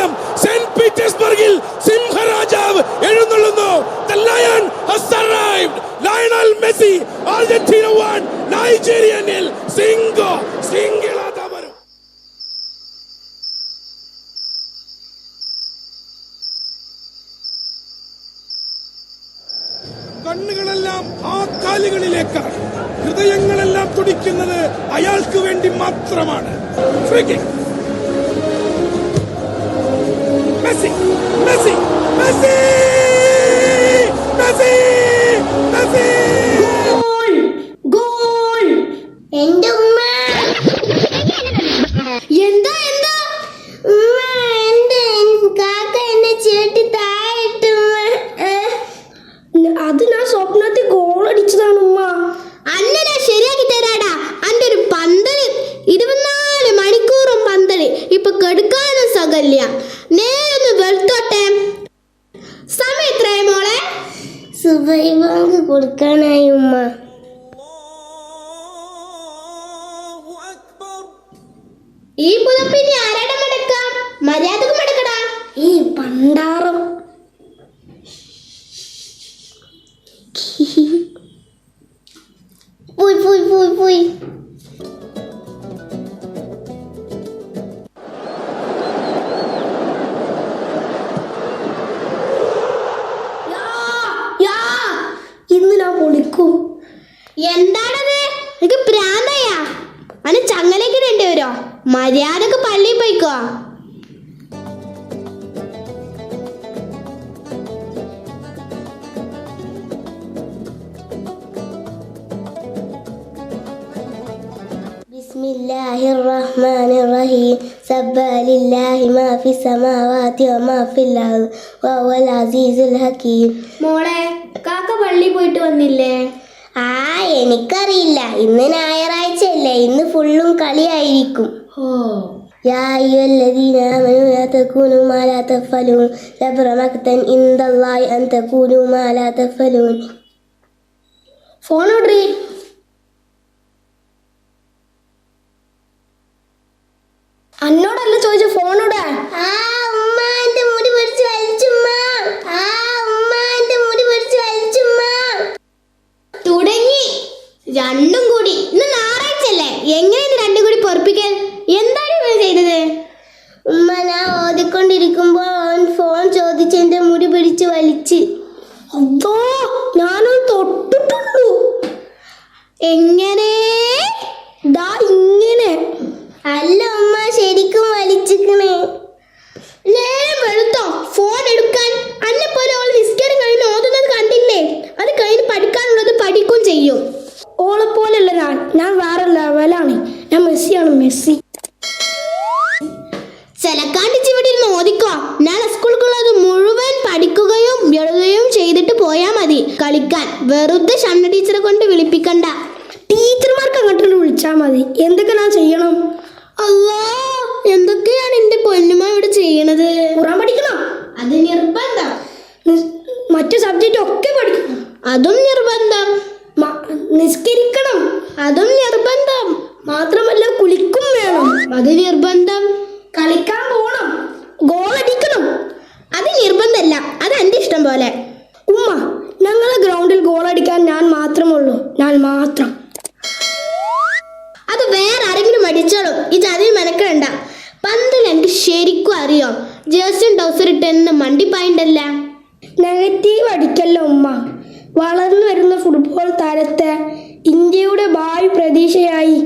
അറിയാം, സെന്റ് പീറ്റേഴ്സ്ബർഗിൽ സിംഹരാജാവ് എഴുന്നള്ളുന്നു. The lion has arrived. Lionel Messi Argentina 1 Nigeria 0. സിംഗിളാതാ വരും. കണ്ണുകളെല്ലാം ആ കാലുകളിലേക്കാണ്, ഹൃദയങ്ങളെല്ലാം തുടിക്കുന്നത് അയാൾക്ക് വേണ്ടി മാത്രമാണ്. Messi Messi Messi Messi Messi goal goal. എന്റെ ഉമ്മ എന്താ എന്താ ഉമ്മ, എന്റെ കാക്ക എന്നെ ചേട്ടി താഴിട്ടു. അത് ഞാൻ സ്വപ്നത്തിൽ ഗോൾ അടിച്ചതാണ് ഉമ്മ. അന്നെ ഞാൻ ശരിയാക്കി തരാടാ. അന്റെ ഒരു പന്തല് 24 മണിക്കൂറും പന്തല് ഇപ്പൊ കെടുക്കാനും സകല്യ. നേരൊന്ന് വെളുത്തോട്ടെ. സമയം എത്രയായി മോളെ? സുബഹി ബാങ്ക് കൊടുക്കാനായി ഉമ്മ. ഈ പുതപ്പിന് ആരാടെ മടക്കാം? മര്യാദക്ക് മടക്കടാ. ഈ പണ്ടാറം പോയി പോയി പോയി പോയി. ഇന്ന് ഞാൻ പൊളിക്കും. എന്താണത്? എനിക്ക് പ്രാന്തയാ. അന് ചങ്ങലേക്ക് ഇടേണ്ടി വരുമോ? മര്യാദക്ക് പള്ളിയിൽ പോയിക്കോ. ബിസ്മില്ലാഹിർ റഹ്മാനിർ റഹീം. സബ്ബഹ ലില്ലാഹി മാ ഫിസ് സമാവാതി വമാ ഫിൽ അർദ് വഹുവൽ അസീസുൽ ഹകീം. മോളെ, കാക്ക പള്ളി പോയിട്ട് വന്നില്ലേ? എനിക്കറിയില്ല, ഇന്ന് ഞായറാഴ്ചയല്ലേ, ഇന്ന് ഫുള്ളും കളിയായിരിക്കും. യാ അയ്യുഹല്ലദീന ആമനൂ ലാ തകൂനൂ മാ ലാ തഫ്അലൂൻ കബറ മഖ്തൻ ഇൻദല്ലാഹി അൻ തകൂനൂ മാ ലാ തഫ്അലൂൻ. Phone order. അന്നോടല്ല ചോദിച്ച ഫോണോടാ. തുടങ്ങി രണ്ടും കൂടി. ഇന്ന് ഞായറാഴ്ചല്ലേ, എങ്ങനെയാണ് രണ്ടും കൂടി പൊറപ്പിക്കൽ? എന്താണ് ഇവൻ ചെയ്തത്? ഉമ്മ, ഞാൻ ഓതിക്കൊണ്ടിരിക്കുമ്പോ അവൻ ഫോൺ ചോദിച്ച് എന്റെ മുടി പിടിച്ച് വലിച്ച്. അതോ, ഞാനത് തൊട്ടിട്ടുള്ളൂ. എങ്ങനെ? ദാ ഇങ്ങനെ. അല്ല ഉമ്മ, ശരിക്കും വലിച്ചിക്കണേ. നേരം വെളുത്തോ ഫോൺ എടുക്കാൻ? അന്നെ പോലെ ഓൾ നിസ്കാരം കഴിഞ്ഞ് ഓതുന്നത് കണ്ടില്ലേ? അത് കഴിഞ്ഞ് പഠിക്കാനുള്ളത് പഠിക്കും ചെയ്യും. ഓളെ പോലെയുള്ള ഞാൻ വേറെ ലെവലാണ്. ഞാൻ മെസ്സിയാണ്, മെസ്സി. ചിലക്കാണ്ടിച്ച് ഇവിടെ ഇരുന്ന് ഓദിക്കോ. ഞാൻ സ്കൂളിലുള്ളത് മുഴുവൻ പഠിക്കുകയും എഴുതുകയും ചെയ്തിട്ട് പോയാ മതി. കളിക്കാൻ വെറുതെ ഷണ്ണ ടീച്ചറെ കൊണ്ട് വിളിപ്പിക്കണ്ട. ടീച്ചർമാർക്ക് അങ്ങോട്ട് വിളിച്ചാ മതി. എന്തൊക്കെ ഞാൻ ചെയ്യണം? അല്ലാ, എന്തൊക്കെയാണ് എന്റെ പൊന്നുമ ഇവിടെ ചെയ്യണത്? ഖുർആൻ പഠിക്കണം, അത് നിർബന്ധം. മറ്റു സബ്ജക്റ്റ് ഒക്കെ പഠിക്കണം, അതും നിർബന്ധം. നിസ്കരിക്കണം, അതും നിർബന്ധം. മാത്രമല്ല കുളിക്കും വേണം, അത് നിർബന്ധം. കളിക്കാൻ പോണം, ഗോൾ അടിക്കണം, അത് നിർബന്ധമല്ല, അത് എന്റെ ഇഷ്ടം പോലെ. ഉമ്മ, ഞങ്ങളെ ഗ്രൗണ്ടിൽ ഗോൾ അടിക്കാൻ ഞാൻ മാത്രമുള്ളൂ, ഞാൻ മാത്രം. അത് വേറെ ആരെങ്കിലും അടിച്ചോളും, ഇത് അതിൽ മെനക്കണ്ട. പന്തിൽ എനിക്ക് ശരിക്കും അറിയോ. ജേഴ്സിയും ടൗസർ ഇട്ട് എന്നെ മണ്ടിപ്പായിണ്ടല്ല. നെഗറ്റീവ് അടിക്കല്ലോ ഉമ്മ. വളർന്നു വരുന്ന ഫുട്ബോൾ താരത്തെ ഇന്ത്യയുടെ ഭാവി പ്രതീക്ഷയായി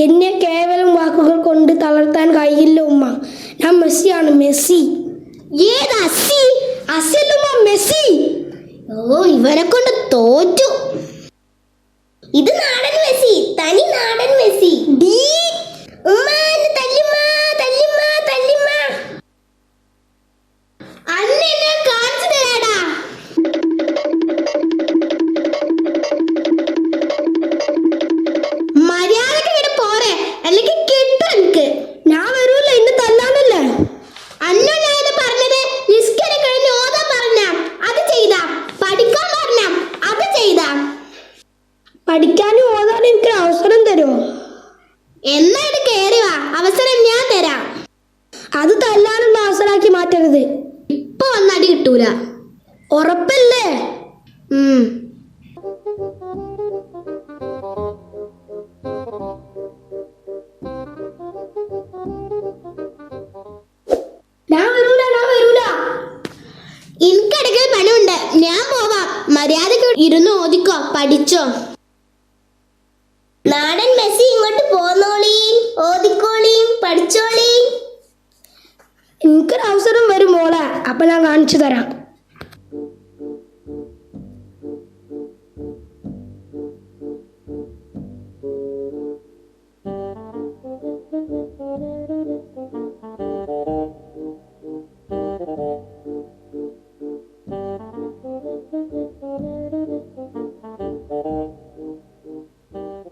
എന്നെ കേവലം വാക്കുകൾ കൊണ്ട് തളർത്താൻ കഴിയില്ല ഉമ്മ. ഞാൻ മെസ്സിയാണ്, മെസ്സി. ഏത് അസി? അസലുമ്മ, മെസ്സി. ഓ, ഇവരെ കൊണ്ട് തോറ്റു. ഇത് നാടൻ മെസ്സി, തനി നാടൻ മെസ്സി. മര്യാദക്ക് ഇവിടെ പോരെ, അല്ലെങ്കിൽ കിട്ടും എനിക്ക്. ഞാൻ വരൂല, ഇന്ന് തല്ലാനല്ലേ. അന്നോ ഞാൻ പറഞ്ഞത് നിസ്കാരം കഴിഞ്ഞ് ഓതാൻ പറഞ്ഞ അത് ചെയ്താ, പഠിക്കാൻ പറഞ്ഞ അത് ചെയ്താ. പഠിക്കാനും ഓതാനും എനിക്ക് അവസരം തരുമോ? എന്നാ ഇത് കേറി വാ. മാറ്റരുത്. ഇപ്പൊ വന്ന അടി കിട്ടൂല. ഉറപ്പല്ലേ? ഞാൻ വരൂല. എനിക്കിടയ്ക്ക് പണിയുണ്ട്, ഞാൻ പോവാം. മര്യാദക്ക് ഇരുന്ന് ഓദിക്കോ, പഠിച്ചോ. നാടൻ മെസ്സി ഇങ്ങോട്ട് പോന്നോളീം, ഓദിക്കോളീം, പഠിച്ചോളീം. എനിക്കൊരു അവസരം വരും മോളെ, അപ്പൊ ഞാൻ കാണിച്ചു തരാം.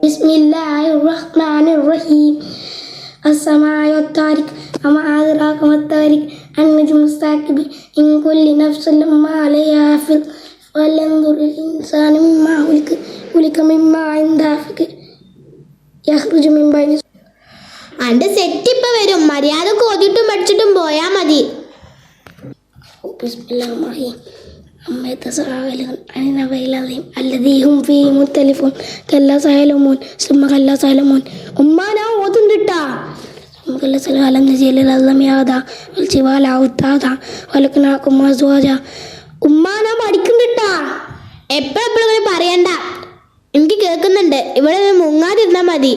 Bismillahirrahmanirrahim. As-samaa'i wat-tariq, wama adraka wat-tariq, an-najmu as-saqib, in kulli nafsin lamma 'alayha hafiz, falyanzur al-insanu mimma khuliqa mimma 'inda yakhruju min bayni. അന്റെ സെറ്റ് ഇപ്പൊ വരും, മര്യാദക്ക് ഓതിട്ടും പഠിച്ചിട്ടും പോയാ മതി. ബിസ്മില്ലാഹിർ അമ്മ തസഅലൂൻ അനിൽ വൈലദീം അല്ലദീ ഹും ഫീഹി മുഖ്തലിഫൂൻ കല്ലാ സയലമൂൻ സുമ്മ കല്ലാ സയലമൂൻ. ഉമ്മ ഞാൻ ഓതുണ്ടിട്ടാ. കല്ലാ സയലം നജീലൽ അല്ലമിയാദ വൽ ജിവാല ഔതാദ വലകനാകും അസ്വാജ. ഉമ്മ ഞാൻ പഠിക്കുന്നിട്ടാ. എപ്പോഴും പറയണ്ട, എനിക്ക് കേൾക്കുന്നുണ്ട്. ഇവിടെ മുങ്ങാതിരുന്നാ മതി.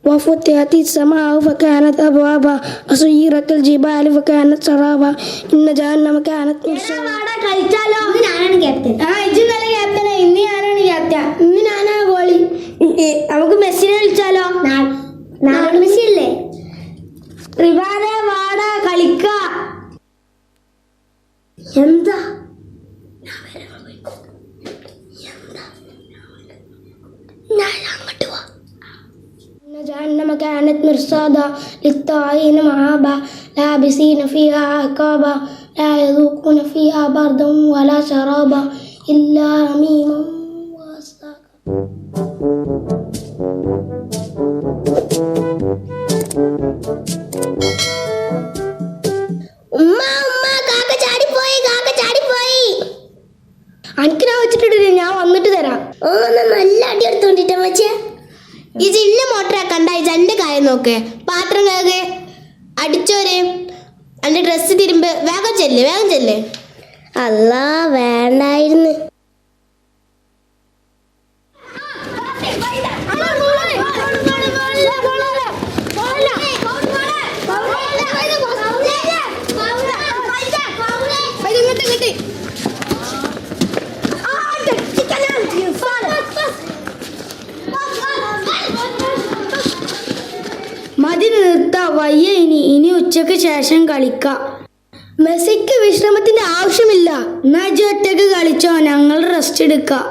وفتحت السماء فكانت أبوابا وسيرت الجبال فكانت سرابا إن جهنم كانت مرصادا. നമുക്ക് മെസ്സിനെ വിളിച്ചാലോ? മെസ്സി അല്ലേ? റിവാനെ വാടാ കളിക്ക. എന്താ അങ്ങോട്ട് വാ. جهنم كانت مرصادا للطاغين مآبا لابسين فيها أحقابا لا يذوقون فيها بردا ولا شرابا إلا حميما وغساقا. അനക്കിനാ വെച്ചിട്ടില്ലേ, ഞാൻ വന്നിട്ട് തരാം. നല്ല അടി എടുത്തോണ്ടിട്ടാ വെച്ചേ. ഈ ചിന്ന മോട്ടറാ കണ്ട രണ്ട് കാര്യം നോക്ക്. പാത്രം കേക്ക്, അടിച്ചോര്, എന്റെ ഡ്രസ്സ് തിരുമ്പ്. വേഗം ചെല്ല്. അല്ലാ വേണ്ടായിരുന്നു. മതി നിർത്താ, വയ്യ. ഇനി ഉച്ചക്ക് ശേഷം കളിക്കാം. മെസ്സിക്ക് വിശ്രമത്തിന്റെ ആവശ്യമില്ല. എന്നാ ഒറ്റക്ക് കളിച്ചോ, ഞങ്ങൾ റെസ്റ്റ് എടുക്കാം.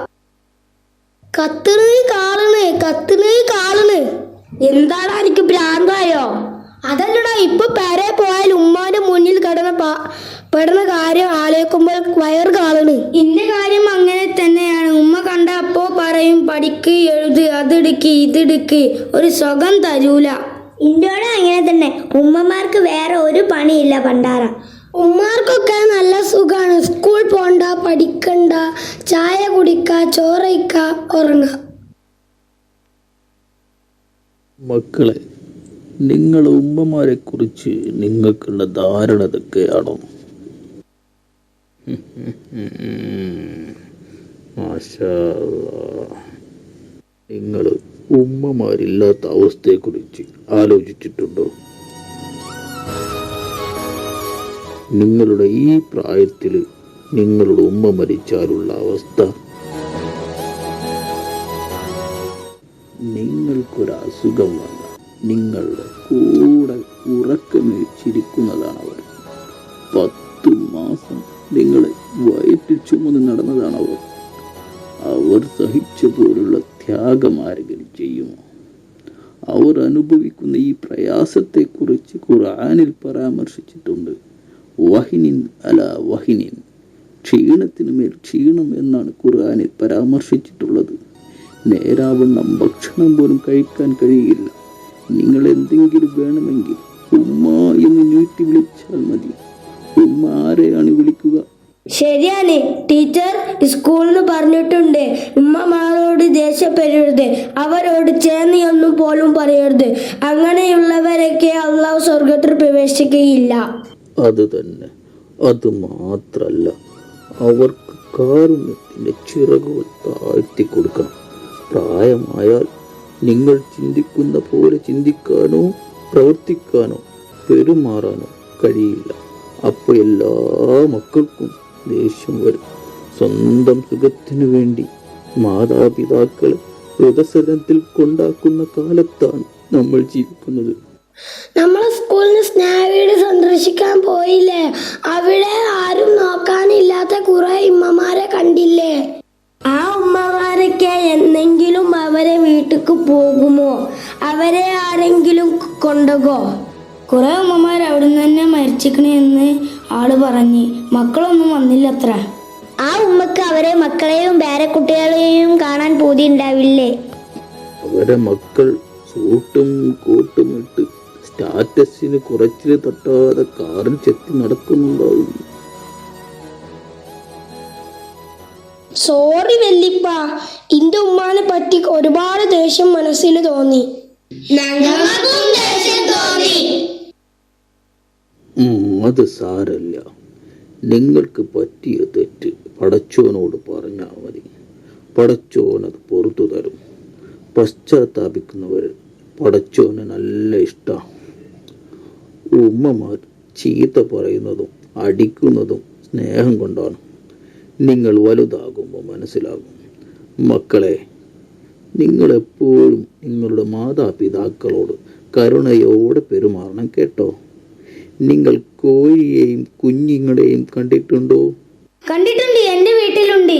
കത്തുണീ കാളണ്. എന്താണ് എനിക്ക് ഭ്രാന്തായോ? അതല്ലടാ, ഇപ്പൊ പേരെ പോയാൽ ഉമ്മാന്റെ മുന്നിൽ പെടുന്ന കാര്യം ആലോചിക്കുമ്പോൾ വയർ കാളണ്. ഇന്റെ കാര്യം അങ്ങനെ തന്നെയാണ്. ഉമ്മ കണ്ട അപ്പോ പറയും പഠിക്ക്, എഴുത്, അതെടുക്ക്, ഇതെടുക്ക്. ഒരു സുഖം തരൂല. ഇന്ത്യയുടെ അങ്ങനെ തന്നെ. ഉമ്മമാർക്ക് വേറെ ഒരു പണിയില്ല പണ്ടാറ. ഉമ്മാർക്കൊക്കെ നല്ല സുഖാണ്. സ്കൂൾ പോണ്ട, പഠിക്കണ്ട, ചായ കുടിക്ക, ചോറയിക്ക, ഉറങ്ങ. മക്കളെ, നിങ്ങളെ ഉമ്മമാരെ കുറിച്ച് നിങ്ങൾക്കുള്ള ധാരണ ഇതൊക്കെയാണോ? മാഷാ അല്ലാഹ്. നിങ്ങൾ ഉമ്മമാരില്ലാത്ത അവസ്ഥയെക്കുറിച്ച് ആലോചിച്ചിട്ടുണ്ടോ? നിങ്ങളുടെ ഈ പ്രായത്തിൽ നിങ്ങളുടെ ഉമ്മ മരിച്ചാലുള്ള അവസ്ഥ. നിങ്ങൾക്കൊരു അസുഖം വന്ന നിങ്ങളുടെ കൂടെ ഉറക്കമേച്ചിരിക്കുന്നതാണ് അവർ. 10 മാസം നിങ്ങളെ വയറ്റിൽ ചുമന്ന് നടന്നതാണവർ. അവർ സഹിച്ച പോലുള്ള ത്യാഗം ആരെങ്കിലും ചെയ്യുമോ? അവർ അനുഭവിക്കുന്ന ഈ പ്രയാസത്തെക്കുറിച്ച് ഖുർആനിൽ പരാമർശിച്ചിട്ടുണ്ട്. വഹിനിൻ അല വഹിനിൻ, ക്ഷീണത്തിനു മേൽ ക്ഷീണം എന്നാണ് ഖുർആനിൽ പരാമർശിച്ചിട്ടുള്ളത്. നേരാവണ്ണം ഭക്ഷണം പോലും കഴിക്കാൻ കഴിയില്ല. നിങ്ങൾ എന്തെങ്കിലും വേണമെങ്കിൽ ഉമ്മ എന്ന് നീട്ടി വിളിച്ചാൽ മതി. ഉമ്മ ആരെയാണ് വിളിക്കുക? ശരിയാണ് ടീച്ചർ, സ്കൂളിൽ പറഞ്ഞിട്ടുണ്ട് ഉമ്മമാരോട് ദേഷ്യപ്പെടരുത്, അവരോട് ചേർന്നിയൊന്നും പോലും പറയരുത്. അങ്ങനെയുള്ളവരൊക്കെ അള്ളാഹു സ്വർഗത്തിൽ പ്രവേശിക്കുകയില്ല. അത് തന്നെ. അത് മാത്രല്ല, അവർക്ക് കാരുണ്യത്തിന്റെ ചിറകുകൾ താഴ്ത്തി കൊടുക്കണം. പ്രായമായാൽ നിങ്ങൾ ചിന്തിക്കുന്ന പോലെ ചിന്തിക്കാനോ പ്രവർത്തിക്കാനോ പെരുമാറാനോ കഴിയില്ല. അപ്പോൾ എല്ലാ മക്കൾക്കും ദേഷ്യം വരും. സ്വന്തം സുഖത്തിനു വേണ്ടി മാതാപിതാക്കൾ വൃദ്ധസദനത്തിൽ കൊണ്ടാക്കുന്ന കാലത്താണ് നമ്മൾ ജീവിക്കുന്നത്. നമ്മളെ സ്കൂളിൽ സ്നേഹവീട് സന്ദർശിക്കാൻ പോയില്ലേ? അവിടെ ആരും നോക്കാനില്ലാത്ത കുറെ ഉമ്മമാരെ കണ്ടില്ലേ? ആ ഉമ്മമാരൊക്കെ എന്നെങ്കിലും അവരെ വീട്ടിക്ക് പോകുമോ? അവരെ ആരെങ്കിലും കൊണ്ടുപോ? കുറെ ഉമ്മമാർ അവിടുന്ന് തന്നെ മരിച്ചിക്കണെന്ന് ആള് പറഞ്ഞ് മക്കളൊന്നും വന്നില്ലത്ര. ആ ഉമ്മക്ക് അവരെ മക്കളെയും പേരക്കുട്ടികളെയും കാണാൻ പൂതി ഉണ്ടാവില്ലേ? അവരെ മക്കൾ സൂട്ടും കോട്ടും ഇട്ട് സ്റ്റാറ്റസിന് കുറച്ചില് തട്ടാതെ കാറിൽ ചെത്തി നടക്കുന്നുണ്ടാവും. സോറി വല്ലിപ്പ, ഇന്റെ ഉമ്മാനെ പറ്റി ഒരുപാട് ദേഷ്യം മനസ്സിൽ തോന്നി. അത് സാരല്ല. നിങ്ങൾക്ക് പറ്റിയ തെറ്റ് പടച്ചോനോട് പറഞ്ഞാൽ മതി. പടച്ചോൻ അത് പുറത്തു തരും. പശ്ചാത്താപിക്കുന്നവർ പടച്ചോന് നല്ല ഇഷ്ടമാണ്. ഉമ്മമാർ ചീത്ത പറയുന്നതും അടിക്കുന്നതും സ്നേഹം കൊണ്ടാണ്. നിങ്ങൾ വലുതാകുമ്പോൾ മനസ്സിലാകും. മക്കളെ, നിങ്ങളെപ്പോഴും നിങ്ങളുടെ മാതാപിതാക്കളോട് കരുണയോടെ പെരുമാറണം കേട്ടോ. നിങ്ങൾ കോഴിയെയും കുഞ്ഞുങ്ങളെയും കണ്ടിട്ടുണ്ടോ? കണ്ടിട്ടുണ്ട്, എന്റെ വീട്ടിലുണ്ട്.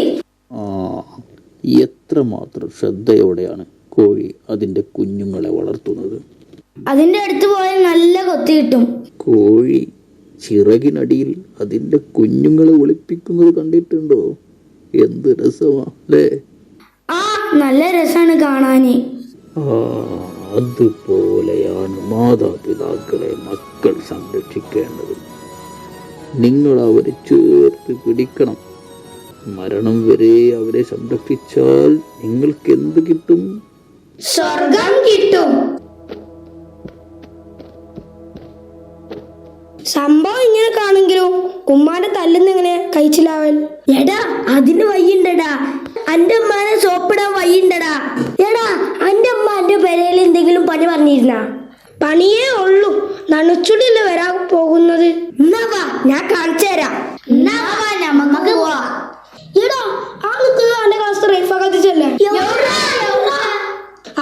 എത്രമാത്രം ശ്രദ്ധയോടെയാണ് കോഴി അതിൻ്റെ കുഞ്ഞുങ്ങളെ വളർത്തുന്നത്. അതിന്റെ അടുത്ത് പോയാൽ നല്ല കൊത്തി കിട്ടും. കോഴി ചിറകിനടിയിൽ അതിൻ്റെ കുഞ്ഞുങ്ങളെ ഒളിപ്പിക്കുന്നത് കണ്ടിട്ടുണ്ടോ? എന്ത് രസമാ അല്ലേ? നല്ല രസാണ് കാണാന്. അതുപോലെയാണ് മാതാപിതാക്കളെ മക്കൾ സംരക്ഷിക്കേണ്ടത്. നിങ്ങൾ അവരെ ചേർത്ത് പിടിക്കണം. മരണം വരെ അവരെ സംരക്ഷിച്ചാൽ നിങ്ങൾക്ക് എന്ത് കിട്ടും? സ്വർഗം കിട്ടും. സംഭവം ഇങ്ങനെ കാണെങ്കിലും ഉമ്മാനെ തല്ലുന്നെങ്ങനെ കഴിച്ചില്ലാവൽ? എടാ, അതിന് വയ്യുണ്ടടാ. അന്റെ ഉമ്മാനെ സോപ്പിടാൻ വയ്യുണ്ടടാ. എടാ, അന്റെ ഉമ്മ അന്റെ പെരയിൽ എന്തെങ്കിലും പണി പറഞ്ഞിരുന്ന? പണിയേ ഉള്ളൂ. നണുച്ചുടിയല്ലേ വരാൻ പോകുന്നത്. എന്നാ വാ, ഞാൻ കാണിച്ചു തരാം. നമുക്ക് പോവാ. എടാ, ആ നിൽക്കുന്നത് അന്റെ ക്ലാസ് റൈഫ കത്തിച്ചല്ലേ?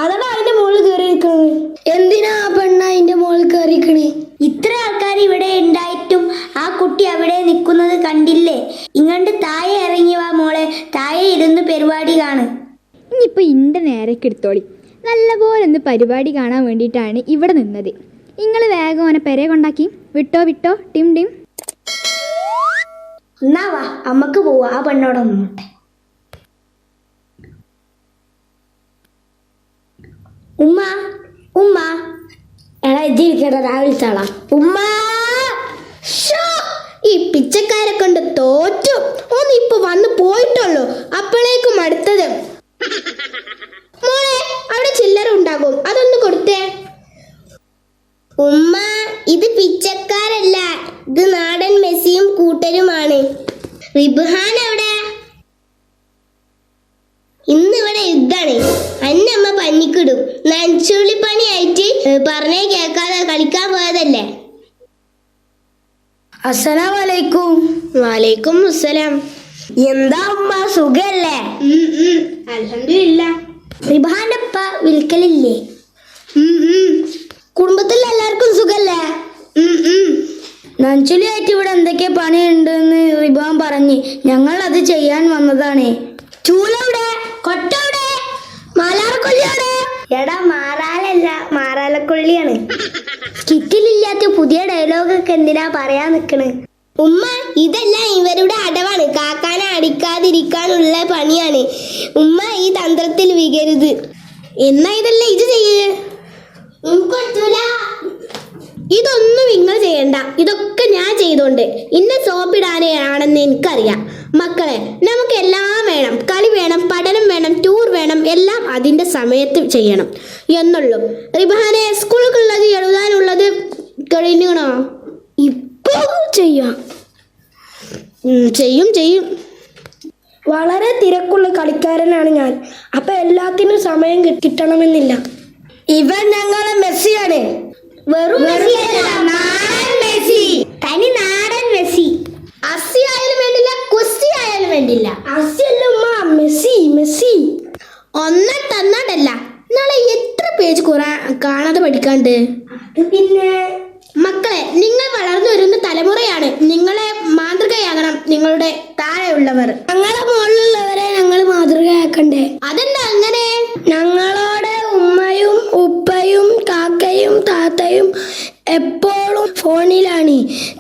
അതാ അതിന്റെ മുകളിൽ കയറി നിൽക്കുന്നത്. എന്തിനാ ആ പെണ്ണ അതിന്റെ മുകളിൽ കയറിക്കണേ? ഇത്ര ആൾക്കാർ ഇവിടെ ഉണ്ടായിട്ടും ആ കുട്ടി അവിടെ നിൽക്കുന്നത് കണ്ടില്ലേ? ഇങ്ങോട്ട് താഴെ ഇറങ്ങി വാ മോളെ, താഴെ ഇരുന്ന് പരിപാടി കാണും. ഇനിയിപ്പോൾ ഇൻ്റെ നേരേക്ക് എടുത്തോളി. നല്ലപോലെ ഒന്ന് പരിപാടി കാണാൻ വേണ്ടിയിട്ടാണ് ഇവിടെ നിന്നത്. നിങ്ങൾ വേഗം ഓനെ പെരെ കൊണ്ടാക്കി. വിട്ടോ വിട്ടോ, ടിം ടിം. എന്നാ വാ, അമ്മക്ക് പോവാ. ആ പെണ്ണോടെ നിന്നോട്ടെ. ഉമ്മ ഉമ്മ, എടാ ഇതിരിക്കട്ടെ, രാവിലെ താളാ. ഉമ്മ, ഈ പിച്ചക്കാരെ കൊണ്ട് തോറ്റു. ഒന്ന് ഇപ്പൊ വന്ന് പോയിട്ടുള്ളൂ, അപ്പോഴേക്കും അടുത്തത്. മോളെ, അവിടെ ചില്ലറ ഉണ്ടാകും, അതൊന്ന് കൊടുത്തേ. ഉമ്മ, ഇത് പിച്ചക്കാരല്ല, ഇത് നാടൻ മെസ്സിയും കൂട്ടരുമാണ്. റിബ്ഹാൻ എവിടെ? ഇന്നിവിടെ യുദ്ധാണ്. അന്നമ്മ പന്നിക്കിടും. നനച്ചുള്ളിപ്പണിയായിട്ട് പറഞ്ഞേ കേൾക്കാതെ കളിക്കാൻ പോയതല്ലേ. അസ്സലാമലൈക്കും. വലൈക്കും അസ്സലാം. എന്താ ഉമ്മ, സുഖല്ലേ? അൽഹംദുലില്ലാ. റിബാന്റെ ഉപ്പ വിൽക്കലില്ലേ? കുടുംബത്തിൽ എല്ലാവർക്കും സുഖല്ലേ? നഞ്ചുലിയായിട്ട് ഇവിടെ എന്തൊക്കെ പണിയുണ്ടെന്ന് റിബാൻ പറഞ്ഞ് ഞങ്ങൾ അത് ചെയ്യാൻ വന്നതാണ്. ചൂലവിടെ, കൊട്ടവിടെ, മാലാറക്കൊള്ളിയുടെ. എടാ, മാറാലല്ല, മാറാലക്കൊള്ളിയാണ്. സ്കിറ്റിലില്ലാത്ത പുതിയ ഡയലോഗൊക്കെ എന്തിനാ പറയാൻ നിക്കണ്? ഉമ്മ, ഇതെല്ലാം ഇവരുടെ അടവാണ്. കാക്കാനെ അടിക്കാതിരിക്കാനുള്ള പണിയാണ്. ഉമ്മ ഈ തന്ത്രത്തിൽ വീകരുത്. എന്നാ ഇതല്ല ഇത് ചെയ്യ്. ഇതൊന്നും നിങ്ങൾ ചെയ്യണ്ട, ഇതൊക്കെ ഞാൻ ചെയ്തോണ്ട്. ഇന്ന സോപ്പിടാനാണെന്ന് എനിക്കറിയാം. മക്കളെ, നമുക്ക് എല്ലാം വേണം. കളി വേണം, പഠനം വേണം, ടൂർ വേണം, എല്ലാം അതിന്റെ സമയത്ത് ചെയ്യണം എന്നുള്ളൂ. റിബാനെ, സ്കൂളുള്ളത് എഴുതാനുള്ളത് കഴിഞ്ഞണോ? ഇപ്പൊ ചെയ്യാം. ചെയ്യും. വളരെ തിരക്കുള്ള കളിക്കാരനാണ് ഞാൻ. അപ്പൊ എല്ലാത്തിനും സമയം കിട്ടണമെന്നില്ല. ഇവൻ ഞങ്ങളെ മെസ്സിയാണ്. വെറും തനി നാടൻ മെസ്സി. അസി ആയാലും വേണ്ടില്ല, കുസ്തി ആയാലും വേണ്ടില്ല. അസിയല്ല ഉമ്മ, മെസ്സി. ഒന്നും തന്നാടല്ല. നാളെ എത്ര പേജ് കാണാതെ പഠിക്കാണ്ട്. പിന്നെ മക്കളെ, നിങ്ങൾ വളർന്നു വരുന്ന തലമുറയാണ്. നിങ്ങളെ മാതൃകയാകണം നിങ്ങളുടെ താഴെയുള്ളവർ. ഞങ്ങളെ മുകളിലുള്ളവരെ ഞങ്ങൾ മാതൃകയാക്കണ്ടേ? അതെന്താ അങ്ങനെ? ഞങ്ങളോട് ഉമ്മയും ഉപ്പയും കാക്കയും താത്തയും എപ്പോഴും ഫോണിലാണ്.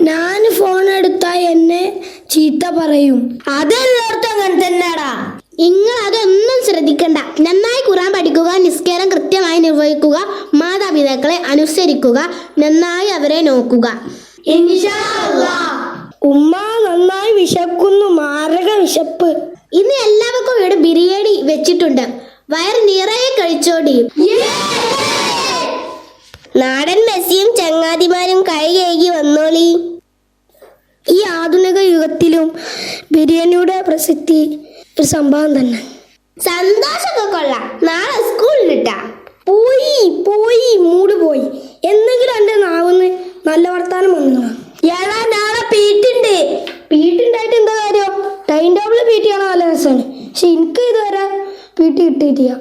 ഞാൻ ഫോൺ എടുത്താൽ എന്നെ ചീത്ത പറയും. അതെല്ലായിടത്തും അങ്ങനെ തന്നെയാടാ. നിങ്ങൾ അതൊന്നും ശ്രദ്ധിക്കണ്ട. നന്നായി ഖുർആൻ പഠിക്കുക, നിസ്കാരം കൃത്യമായി നിർവഹിക്കുക, മാതാപിതാക്കളെ അനുസരിക്കുക, നന്നായി അവരെ നോക്കുക. ഉമ്മ നന്നായി വിശക്കുന്നു, മാരക വിശപ്പ്. ഇന്ന് എല്ലാവർക്കും ഇവിടെ ബിരിയാണി വെച്ചിട്ടുണ്ട്. വയറ് നിറയെ കഴിച്ചോടി. നാടൻ മെസ്സിയും ചങ്ങാതിമാരും കൈ കഴുകി വന്നോളി. ഈ ആധുനിക യുഗത്തിലും ബിരിയാണിയുടെ പ്രസക്തി ഒരു സംഭവം തന്നെ. സന്തോഷമൊക്കെ കൊള്ളാം. നാളെ സ്കൂളിലിട്ടാ പോയി മൂട് പോയി. എന്തെങ്കിലും എന്റെ നാവുന്ന് നല്ല വർത്താനം വന്നു. ഏടാ, നാളെ പീട്ടുണ്ടായിട്ട് എന്താ കാര്യം? ടൈം ടേബിള് പീട്ടി കാണാൻ നല്ല രസമാണ്. പക്ഷെ എനിക്ക് ഇതുവരെ പീട്ടി കിട്ടിയിട്ടില്ല.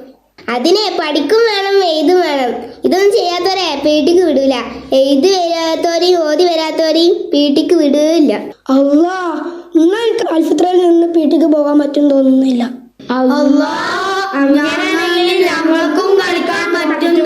അതിനെ പഠിക്കും വേണം, എഴുതും വേണം. ഇതൊന്നും ചെയ്യാത്തവരെ പീട്ടിക്ക് വിടൂല. എഴുതി വരാത്തവരെയും ഓതി വരാത്തവരെയും പീട്ടിക്ക് വിടൂല്ല. അള്ളാ, എന്നാ എനിക്ക് ആൽഫിത്രയിൽ നിന്ന് പീട്ടിക്ക് പോകാൻ പറ്റും തോന്നുന്നില്ല. അങ്ങനെയാണെങ്കിൽ ഞങ്ങൾക്കും കളിക്കാൻ പറ്റും.